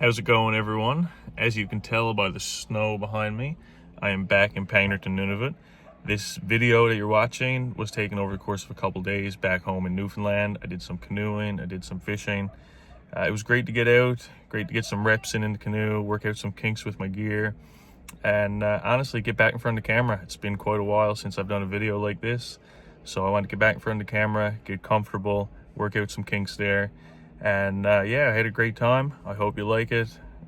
How's it going, everyone? As you can tell by the snow behind me, I am back in Pangnirtung, Nunavut. This video that you're watching was taken over the course of a couple days back home in Newfoundland. I did some canoeing, I did some fishing. It was great to get out, great to get some reps in the canoe, work out some kinks with my gear, and honestly get back in front of the camera. It's been quite a while since I've done a video like this, so I wanted to get back in front of the camera, get comfortable, work out some kinks there. And yeah, I had a great time. I hope you like it.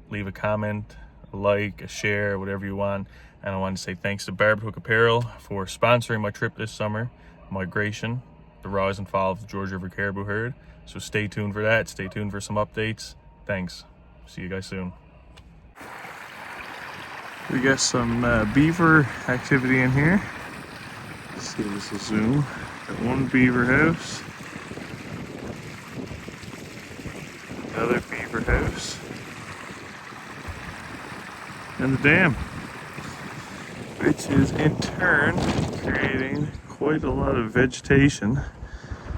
Leave a comment, a like, a share, whatever you want. And I want to say thanks to Barberhook Apparel for sponsoring my trip this summer, migration, the rise and fall of the George River caribou herd. So stay tuned for that. Stay tuned for some updates. Thanks. See you guys soon. We got some beaver activity in here. Let's see if this will zoom. Got one beaver house. Another beaver house. And the dam, which is in turn creating quite a lot of vegetation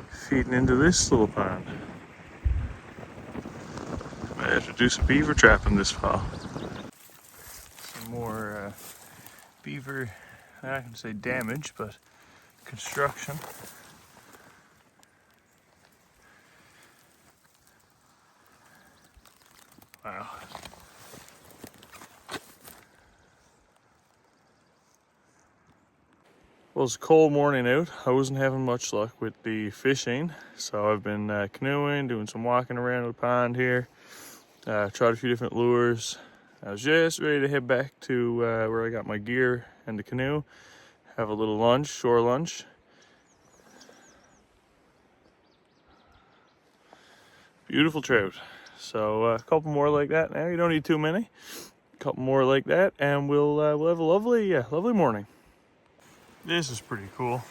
feeding into this little pond. Might have to do some beaver trapping this fall. Some more beaver, I can say damage, but construction. Wow. Well, it's a cold morning out. I wasn't having much luck with the fishing, so I've been canoeing, doing some walking around the pond here. Tried a few different lures. I was just ready to head back to where I got my gear and the canoe, have a little lunch, shore lunch. Beautiful trout. So a couple more like that now. You don't need too many. A couple more like that, and we'll have a lovely morning. This is pretty cool.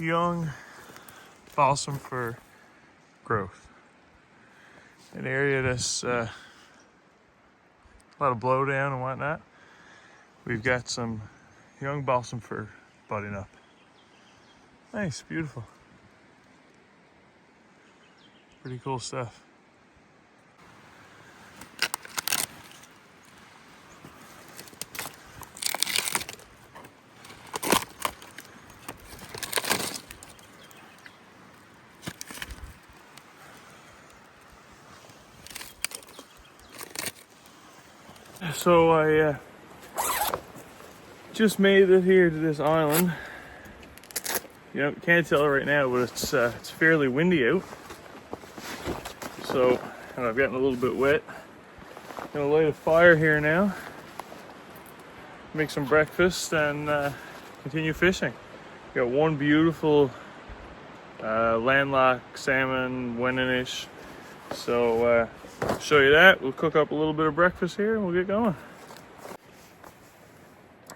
Young balsam fir growth. An area that's a lot of blowdown and whatnot. We've got some young balsam fir budding up. Nice, beautiful. Pretty cool stuff. So I just made it here to this island. You know, can't tell right now, but it's fairly windy out. So, and I've gotten a little bit wet. Gonna light a fire here now, make some breakfast, and continue fishing. Got one beautiful landlocked salmon, Weninish. So show you that. We'll cook up a little bit of breakfast here and we'll get going.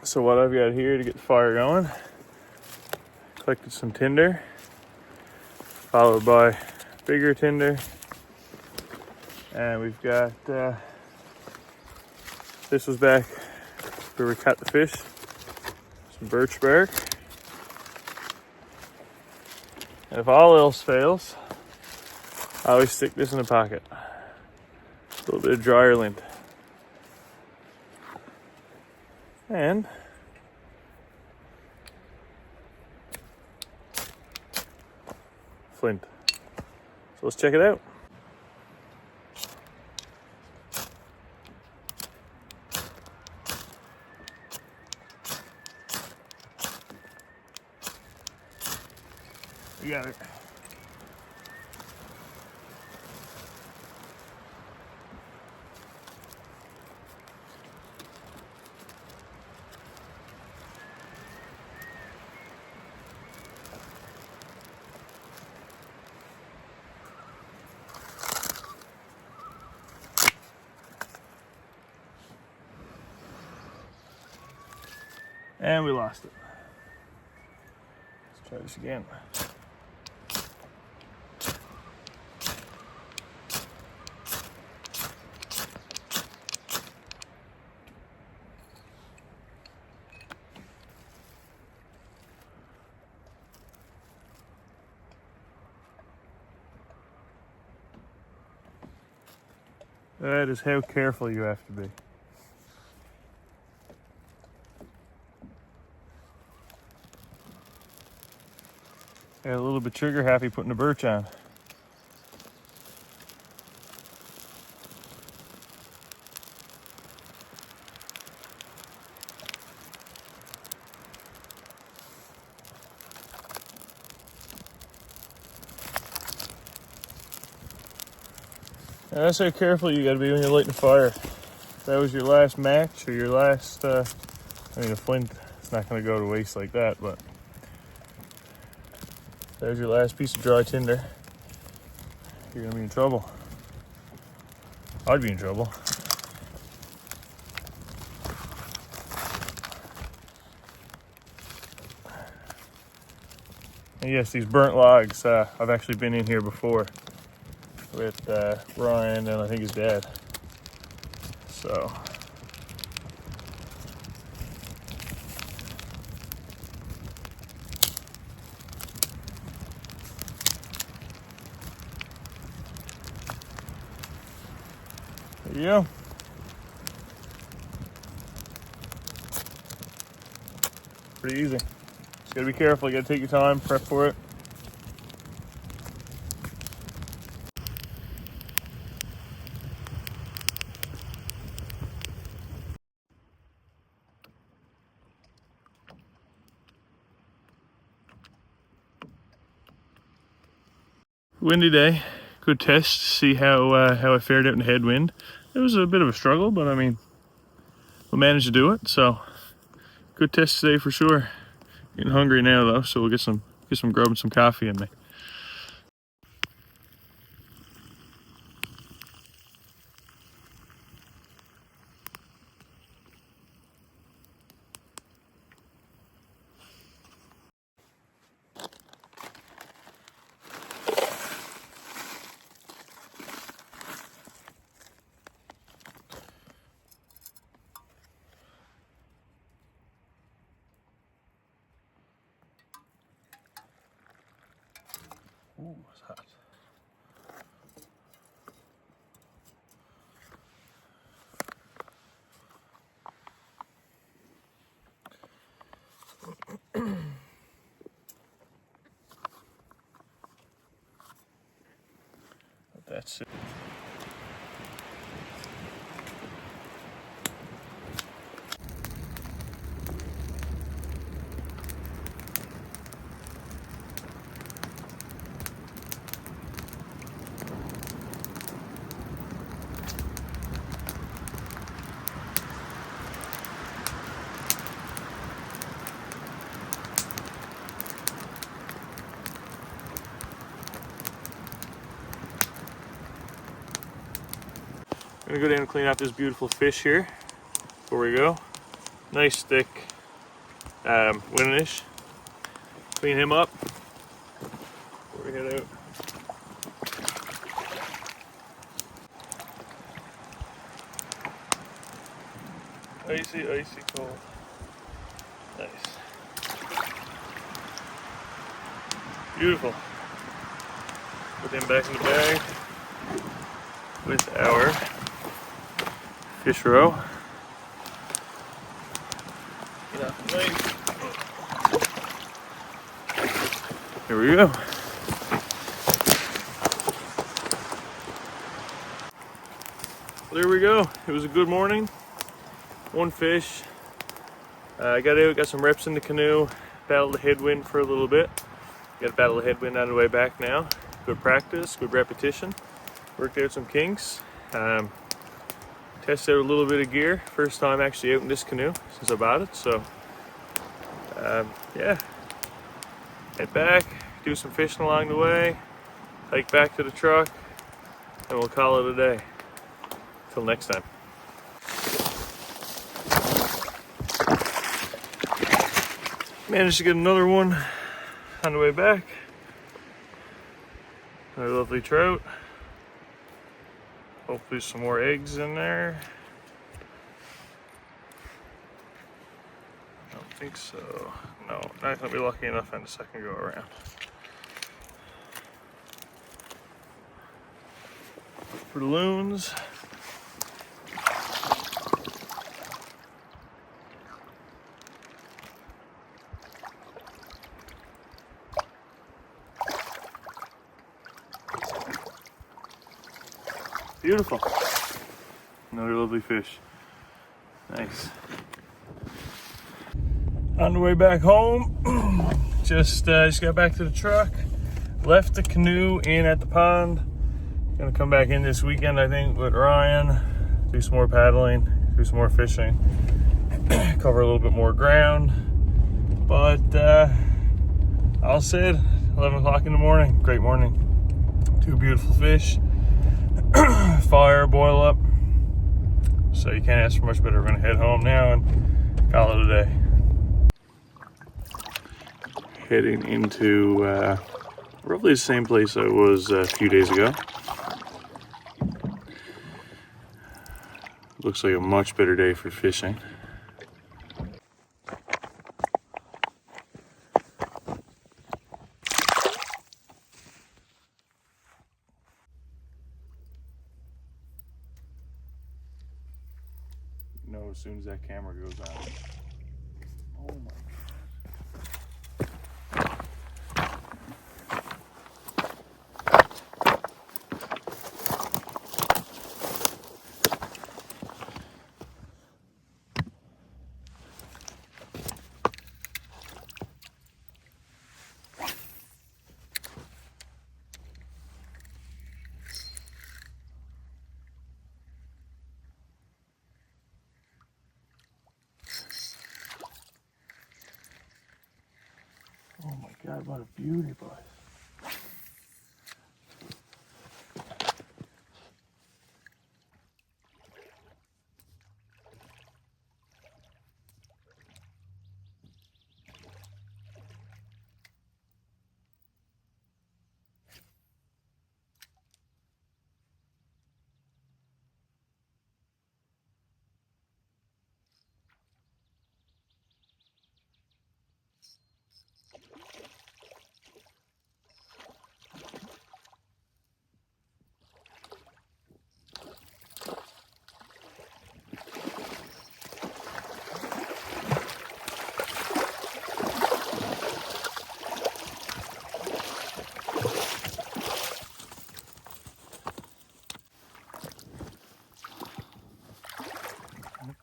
So what I've got here to get the fire going, collected some tinder, followed by bigger tinder. And we've got, this was back where we cut the fish, some birch bark. And if all else fails, I always stick this in a pocket. A little bit of dryer lint. And flint. So let's check it out. We got it. And we lost it. Let's try this again. That is how careful you have to be. Got a little bit trigger happy putting the birch on. That's how careful you gotta be when you're lighting a fire. If that was your last match or your last, I mean, a flint, it's not gonna go to waste like that, but if that was your last piece of dry tinder, you're gonna be in trouble. I'd be in trouble. And yes, these burnt logs, I've actually been in here before with Ryan and I think his dad. So there you go. Pretty easy. Just gotta be careful, you gotta take your time, prep for it. Windy day, good test to see how I fared out in the headwind. It was a bit of a struggle, but I mean, we managed to do it, so good test today for sure. Getting hungry now though, so we'll get some grub and some coffee in me. Ooh, it's hot. That's it. I'm gonna go down and clean out this beautiful fish here before we go. Nice thick winnish. Clean him up before we head out. Icy, icy cold. Nice. Beautiful. Put him back in the bag with our fish roe. Here we go. Well, there we go. It was a good morning. One fish. I got out, got some reps in the canoe, battled the headwind for a little bit. Got to battle the headwind on the way back now. Good practice, good repetition. Worked out some kinks. Tested out a little bit of gear. First time actually out in this canoe since I bought it. So, yeah. Head back, do some fishing along the way, hike back to the truck, and we'll call it a day. Till next time. Managed to get another one on the way back. Another lovely trout. Hopefully some more eggs in there. I don't think so. No, not gonna be lucky enough on the second go around. For the loons, Beautiful. Another lovely fish. Nice. On the way back home, just got back to the truck, left the canoe in at the pond. Gonna come back in this weekend, I think, with Ryan, do some more paddling, do some more fishing, cover a little bit more ground. But all said, 11 o'clock in the morning, great morning. 2 beautiful fish, fire, boil up. So you can't ask for much better. We're gonna head home now and call it a day. Heading into roughly the same place I was a few days ago. Looks like a much better day for fishing. You know, as soon as that camera goes on. Oh my God. Oh my God, what a beauty, boys.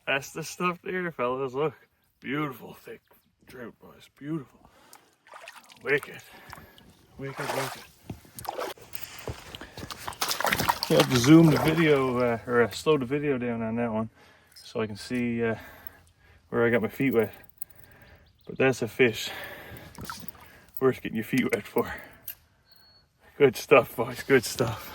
That's the stuff there, fellas. Look, beautiful thick trout, boys. Beautiful. Wicked. Wicked, wicked. You have to zoom the video, or slow the video down on that one so I can see where I got my feet wet. But that's a fish worth getting your feet wet for. Good stuff, boys. Good stuff.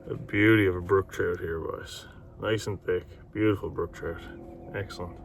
A beauty of a brook trout here, boys. Nice and thick. Beautiful brook trout. Excellent.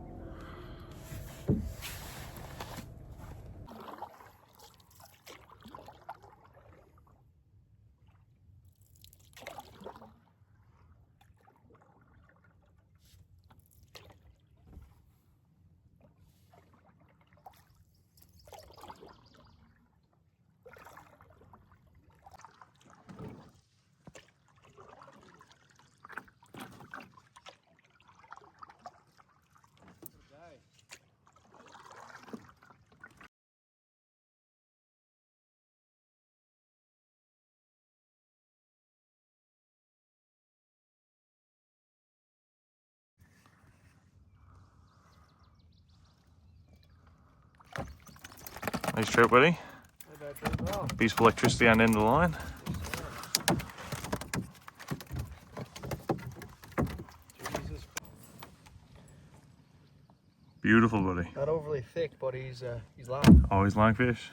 Nice trout, buddy. Piece of electricity on the end of the line. Beautiful, buddy. Not overly thick, but he's long. Always long fish.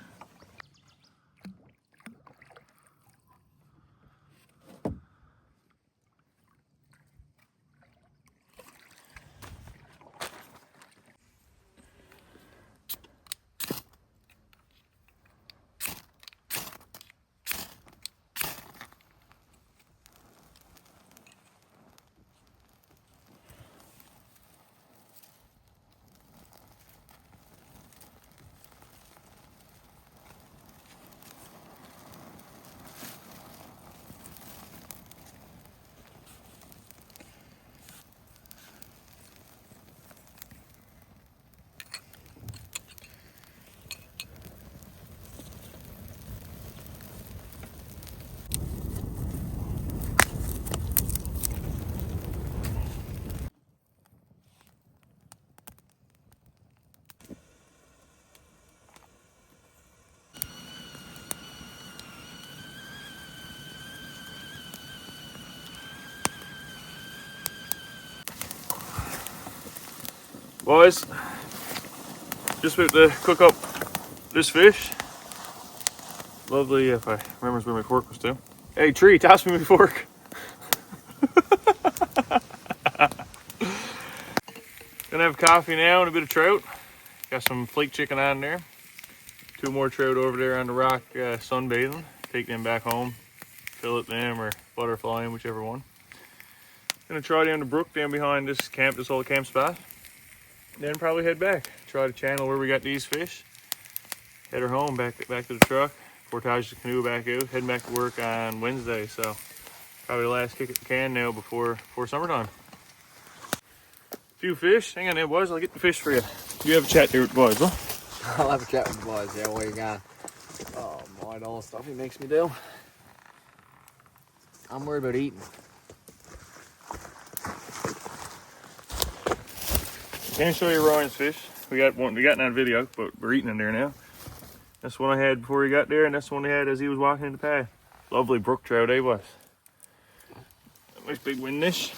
Boys, just about to cook up this fish. Lovely, if I remember where my fork was too. Hey tree, toss me my fork. Gonna have coffee now and a bit of trout. Got some flake chicken on there. 2 more trout over there on the rock sunbathing. Take them back home, fillet them or butterfly them, whichever one. Gonna try down the brook down behind this old camp spot. Then probably head back. Try to channel where we got these fish. Head her home, back to the truck. Portage the canoe back out. Heading back to work on Wednesday, so probably the last kick at the can now before summertime. Few fish. Hang on there, boys. I'll get the fish for you. You have a chat there with the boys, huh? I'll have a chat with the boys. Yeah, where you going? Oh, my, all the stuff he makes me do. I'm worried about eating. Can't show you Ryan's fish. We got it on video, but we're eating in there now. That's the one I had before he got there, and that's the one he had as he was walking in the path. Lovely brook trout, eh, boys? Nice big windish.